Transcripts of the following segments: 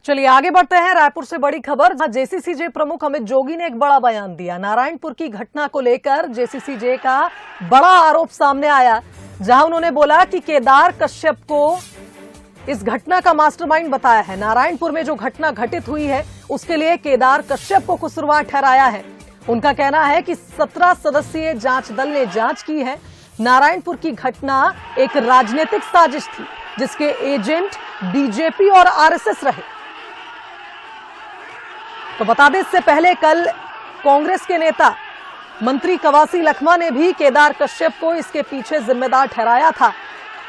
चलिए आगे बढ़ते हैं। रायपुर से बड़ी खबर, जहां जेसीसीजे प्रमुख अमित जोगी ने एक बड़ा बयान दिया। नारायणपुर की घटना को लेकर जेसीसीजे का बड़ा आरोप सामने आया, जहां उन्होंने बोला कि केदार कश्यप को इस घटना का मास्टरमाइंड बताया है। नारायणपुर में जो घटना घटित हुई है उसके लिए केदार कश्यप को कसूरवार ठहराया है। उनका कहना है कि 17 सदस्यीय जांच दल ने जांच की है। नारायणपुर की घटना एक राजनीतिक साजिश थी, जिसके एजेंट बीजेपी और आरएसएस रहे। तो बता दें, इससे पहले कल कांग्रेस के नेता मंत्री कवासी लखमा ने भी केदार कश्यप को इसके पीछे जिम्मेदार ठहराया था,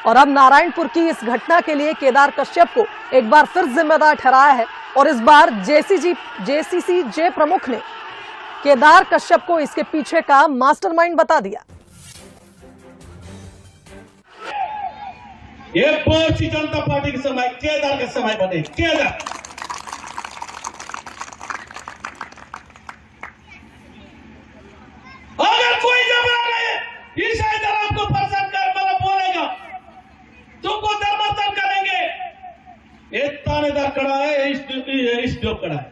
और अब नारायणपुर की इस घटना के लिए केदार कश्यप को एक बार फिर जिम्मेदार ठहराया है। और इस बार जेसीसीजे प्रमुख ने केदार कश्यप को इसके पीछे का मास्टरमाइंड बता दिया। ये भारतीय जनता पार्टी के समय केदार के समय बने। केदार अगर कोई जबरा नहीं ईसाई धर्म को पसंद कर मतलब बोलेगा तुमको धर्मांतर करेंगे। ये थानेदार खड़ा है, इस जो खड़ा है,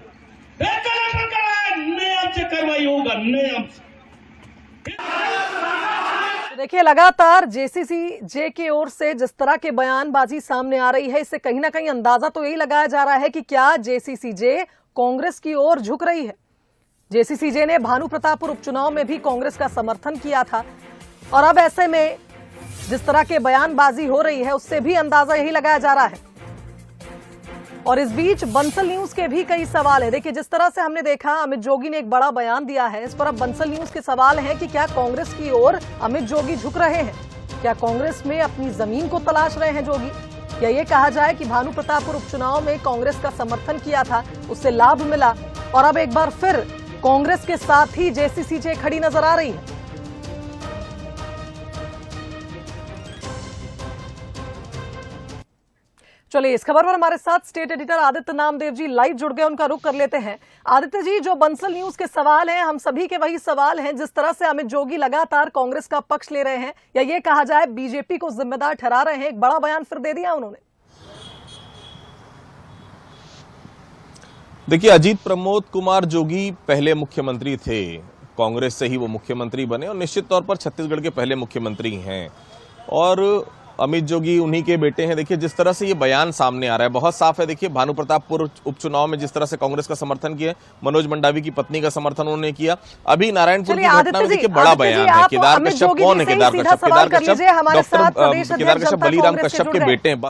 कलेक्टर खड़ा है, नियम से कार्रवाई होगा, नियम से। देखिए, लगातार जेसीसीजे की ओर से जिस तरह के बयानबाजी सामने आ रही है, इससे कहीं ना कहीं अंदाजा तो यही लगाया जा रहा है कि क्या जेसीसीजे कांग्रेस की ओर झुक रही है। जेसीसीजे ने भानु प्रतापपुर उपचुनाव में भी कांग्रेस का समर्थन किया था, और अब ऐसे में जिस तरह के बयानबाजी हो रही है उससे भी अंदाजा यही लगाया जा रहा है। और इस बीच बंसल न्यूज के भी कई सवाल है। देखिए, जिस तरह से हमने देखा अमित जोगी ने एक बड़ा बयान दिया है, इस पर अब बंसल न्यूज के सवाल हैं कि क्या कांग्रेस की ओर अमित जोगी झुक रहे हैं, क्या कांग्रेस में अपनी जमीन को तलाश रहे हैं जोगी, या ये कहा जाए कि भानु प्रतापपुर उपचुनाव में कांग्रेस का समर्थन किया था, उससे लाभ मिला, और अब एक बार फिर कांग्रेस के साथ ही जेसीसीजे खड़ी नजर आ रही है। चलिए, इस खबर पर हमारे साथ state editor Aditya Namdev ji live जुड़ गए, उनका रुख कर लेते हैं। आदित्य जी, जो बंसल न्यूज के सवाल हैं, हम सभी के वही सवाल हैं। जिस तरह से अमित जोगी लगातार कांग्रेस का पक्ष ले रहे हैं, या ये कहा जाए बीजेपी को जिम्मेदार ठहरा रहे हैं, एक बड़ा बयान फिर दे दिया उन्होंने। देखिए, अजीत प्रमोद कुमार जोगी पहले मुख्यमंत्री थे, कांग्रेस से ही वो मुख्यमंत्री बने, और निश्चित तौर पर छत्तीसगढ़ के पहले मुख्यमंत्री हैं, और अमित जोगी उन्हीं के बेटे हैं। देखिए, जिस तरह से ये बयान सामने आ रहा है बहुत साफ है। देखिए, भानु प्रतापपुर उपचुनाव में जिस तरह से कांग्रेस का समर्थन किया, मनोज मंडावी की पत्नी का समर्थन उन्होंने किया। अभी नारायणपुर की घटना में देखिए बड़ा बयान है। केदार कश्यप कौन है? केदार कश्यप डॉक्टर केदार कश्यप बलिराम कश्यप के बेटे हैं।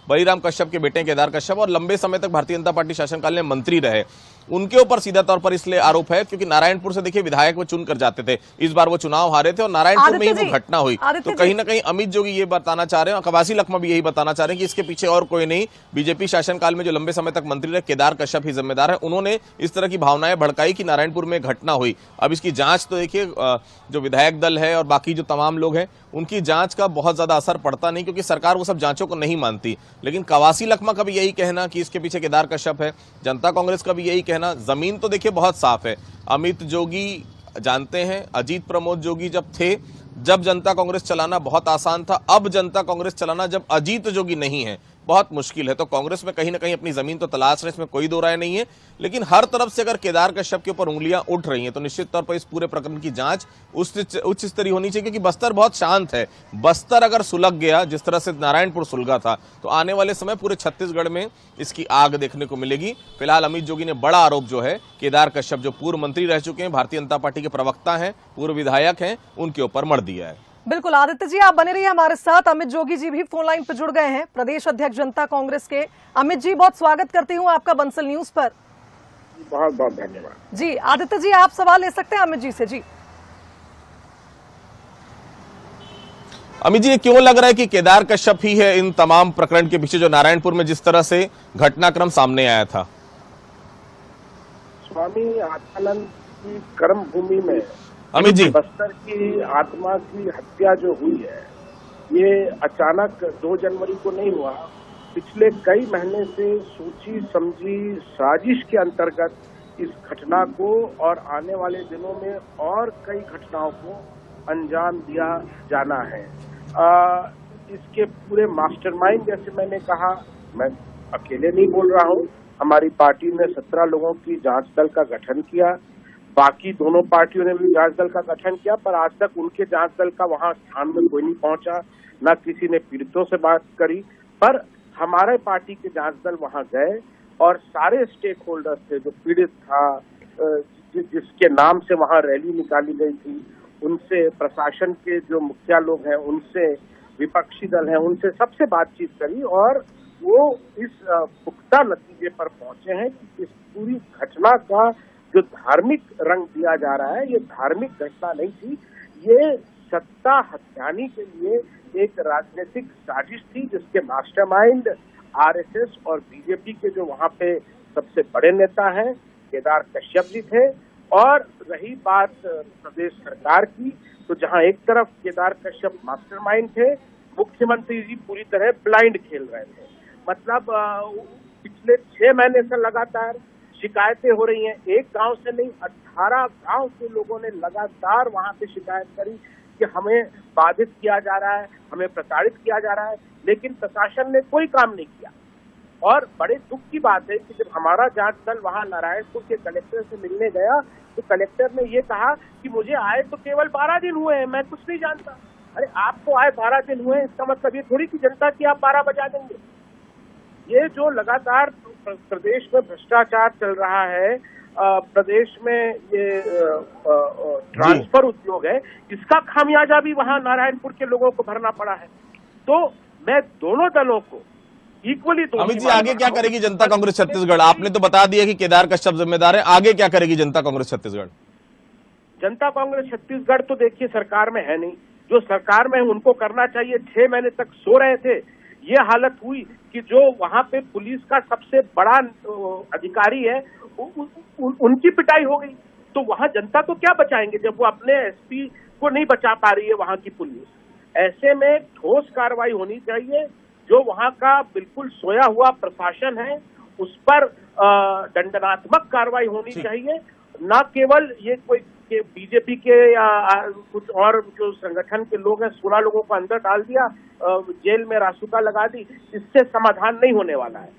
बलिराम कश्यप के बेटे केदार कश्यप, और लंबे समय तक भारतीय जनता पार्टी शासनकाल में मंत्री रहे। उनके ऊपर सीधा तौर पर इसलिए आरोप है क्योंकि नारायणपुर से देखिए विधायक वो चुन कर जाते थे। इस बार वो चुनाव हारे थे और नारायणपुर में ही वो घटना हुई। तो कहीं ना कहीं अमित जोगी ये बताना चाह रहे हैं, और कवासी लखमा भी यही बताना चाह रहे हैं कि इसके पीछे और कोई नहीं, बीजेपी शासनकाल में जो लंबे समय तक मंत्री रहे केदार कश्यप ही जिम्मेदार है। उन्होंने इस तरह की भावनाएं भड़काई कि नारायणपुर में घटना हुई। अब इसकी जांच तो देखिए, जो विधायक दल है और बाकी जो तमाम लोग हैं उनकी जांच का बहुत ज्यादा असर पड़ता नहीं, क्योंकि सरकार वो सब जांचों को नहीं मानती। लेकिन कवासी लखमा का भी यही कहना कि इसके पीछे केदार कश्यप है, जनता कांग्रेस का भी यही कहना। जमीन तो देखिए बहुत साफ है। अमित जोगी जानते हैं, अजीत प्रमोद जोगी जब थे, जब जनता कांग्रेस चलाना बहुत आसान था। अब जनता कांग्रेस चलाना जब अजीत जोगी नहीं है, बहुत मुश्किल है। तो कांग्रेस में कहीं ना कहीं अपनी जमीन तो तलाश रहे, इसमें कोई दो राय नहीं है। लेकिन हर तरफ से अगर केदार कश्यप के ऊपर उंगलियां उठ रही हैं तो निश्चित तौर पर इस पूरे प्रकरण की जांच उच्च स्तरीय होनी चाहिए, क्योंकि बस्तर बहुत शांत है। बस्तर अगर सुलग गया जिस तरह से नारायणपुर सुलगा था, तो आने वाले समय पूरे छत्तीसगढ़ में इसकी आग देखने को मिलेगी। फिलहाल अमित जोगी ने बड़ा आरोप जो है केदार कश्यप, जो पूर्व मंत्री रह चुके हैं, भारतीय जनता पार्टी के प्रवक्ता हैं, पूर्व विधायक हैं, उनके ऊपर मढ़ दिया है। बिल्कुल आदित्य जी, आप बने रहिए हमारे साथ। अमित जोगी जी भी फोन लाइन पर जुड़ गए हैं, प्रदेश अध्यक्ष जनता कांग्रेस के। अमित जी, बहुत स्वागत करती हूं आपका बंसल न्यूज पर। बहुत बहुत धन्यवाद जी। आदित्य जी, आप सवाल ले सकते हैं अमित जी से। जी अमित जी, क्यों लग रहा है कि केदार कश्यप ही है इन तमाम प्रकरण के पीछे, जो नारायणपुर में जिस तरह से घटनाक्रम सामने आया था? स्वामी आत्मानंद की कर्म भूमि में अमित जी, बस्तर की आत्मा की हत्या जो हुई है, ये अचानक 2 जनवरी को नहीं हुआ। पिछले कई महीने से सोची समझी साजिश के अंतर्गत इस घटना को और आने वाले दिनों में और कई घटनाओं को अंजाम दिया जाना है। इसके पूरे मास्टरमाइंड, जैसे मैंने कहा, मैं अकेले नहीं बोल रहा हूँ, हमारी पार्टी ने 17 लोगों की जांच दल का गठन किया, बाकी दोनों पार्टियों ने भी जांच दल का गठन किया, पर आज तक उनके जांच दल का वहां स्थान में कोई नहीं पहुंचा, न किसी ने पीड़ितों से बात करी। पर हमारे पार्टी के जांच दल वहां गए और सारे स्टेक होल्डर्स थे, जो पीड़ित था, जिसके नाम से वहां रैली निकाली गई थी, उनसे, प्रशासन के जो मुखिया लोग हैं उनसे, विपक्षी दल हैं उनसे, सबसे बातचीत करी और वो इस पुख्ता नतीजे पर पहुंचे हैं कि इस पूरी घटना का जो धार्मिक रंग दिया जा रहा है, ये धार्मिक घटना नहीं थी, ये सत्ता हथियाने के लिए एक राजनीतिक साजिश थी, जिसके मास्टरमाइंड आरएसएस और बीजेपी के जो वहां पे सबसे बड़े नेता हैं केदार कश्यप जी थे। और रही बात प्रदेश सरकार की, तो जहां एक तरफ केदार कश्यप मास्टरमाइंड थे, मुख्यमंत्री जी पूरी तरह ब्लाइंड खेल रहे थे। मतलब पिछले 6 महीने से लगातार शिकायतें हो रही हैं, एक गांव से नहीं 18 गांव के लोगों ने लगातार वहां पे शिकायत करी कि हमें बाधित किया जा रहा है, हमें प्रताड़ित किया जा रहा है, लेकिन प्रशासन ने कोई काम नहीं किया। और बड़े दुख की बात है कि जब हमारा जांच दल वहां नारायणपुर के कलेक्टर से मिलने गया, तो कलेक्टर ने ये कहा कि मुझे आए तो केवल 12 दिन हुए हैं, मैं कुछ नहीं जानता। अरे आपको आए 12 दिन हुए, इसका मतलब ये थोड़ी कि जनता की आप 12 बजा देंगे। ये जो लगातार प्रदेश में भ्रष्टाचार चल रहा है, प्रदेश में ये ट्रांसफर उद्योग है, इसका खामियाजा भी वहां नारायणपुर के लोगों को भरना पड़ा है। तो मैं दोनों दलों को इक्वली अमित जी, आगे क्या करेगी जनता कांग्रेस छत्तीसगढ़? आपने तो बता दिया कि केदार कश्यप जिम्मेदार है, आगे क्या करेगी जनता कांग्रेस छत्तीसगढ़? जनता कांग्रेस छत्तीसगढ़ तो देखिए सरकार में है नहीं, जो सरकार में है उनको करना चाहिए। 6 महीने तक सो रहे थे, ये हालत हुई कि जो वहां पे पुलिस का सबसे बड़ा अधिकारी है उनकी पिटाई हो गई, तो वहां जनता तो क्या बचाएंगे जब वो अपने एसपी को नहीं बचा पा रही है वहां की पुलिस। ऐसे में ठोस कार्रवाई होनी चाहिए, जो वहां का बिल्कुल सोया हुआ प्रशासन है उस पर दंडात्मक कार्रवाई होनी चाहिए, न केवल ये कोई के बीजेपी के या कुछ और जो संगठन के लोग हैं 16 लोगों को अंदर डाल दिया, जेल में रासुका लगा दी, इससे समाधान नहीं होने वाला है।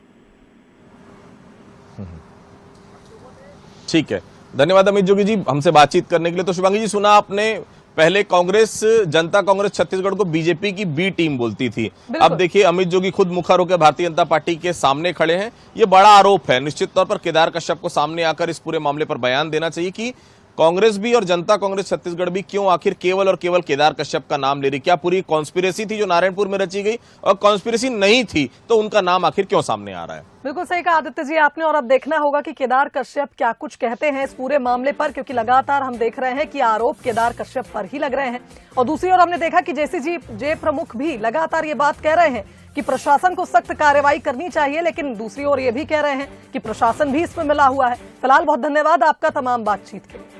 ठीक है, धन्यवाद अमित जोगी जी हमसे बातचीत करने के लिए। तो शिवांगी जी, सुना आपने, पहले कांग्रेस, जनता कांग्रेस छत्तीसगढ़ को बीजेपी की बी टीम बोलती थी, अब देखिए अमित जोगी खुद मुखर होकर भारतीय जनता पार्टी के सामने खड़े हैं। ये बड़ा आरोप है, निश्चित तौर पर केदार कश्यप को सामने आकर इस पूरे मामले पर बयान देना चाहिए कि कांग्रेस भी और जनता कांग्रेस छत्तीसगढ़ भी क्यों आखिर केवल और केवल केदार कश्यप का नाम ले रही। क्या पूरी कॉन्स्पिरेसी थी जो नारायणपुर में रची गई, और कॉन्स्पिरेसी नहीं थी तो उनका नाम आखिर क्यों सामने आ रहा है? बिल्कुल सही कहा आदित्य जी आपने, और अब देखना होगा कि केदार कश्यप क्या कुछ कहते हैं इस पूरे मामले पर, क्योंकि लगातार हम देख रहे हैं कि आरोप केदार कश्यप पर ही लग रहे हैं। और दूसरी ओर हमने देखा कि जेसीजे प्रमुख भी लगातार ये बात कह रहे हैं कि प्रशासन को सख्त कार्रवाई करनी चाहिए, लेकिन दूसरी ओर ये भी कह रहे हैं कि प्रशासन भी इसमें मिला हुआ है। फिलहाल बहुत धन्यवाद आपका तमाम बातचीत के लिए।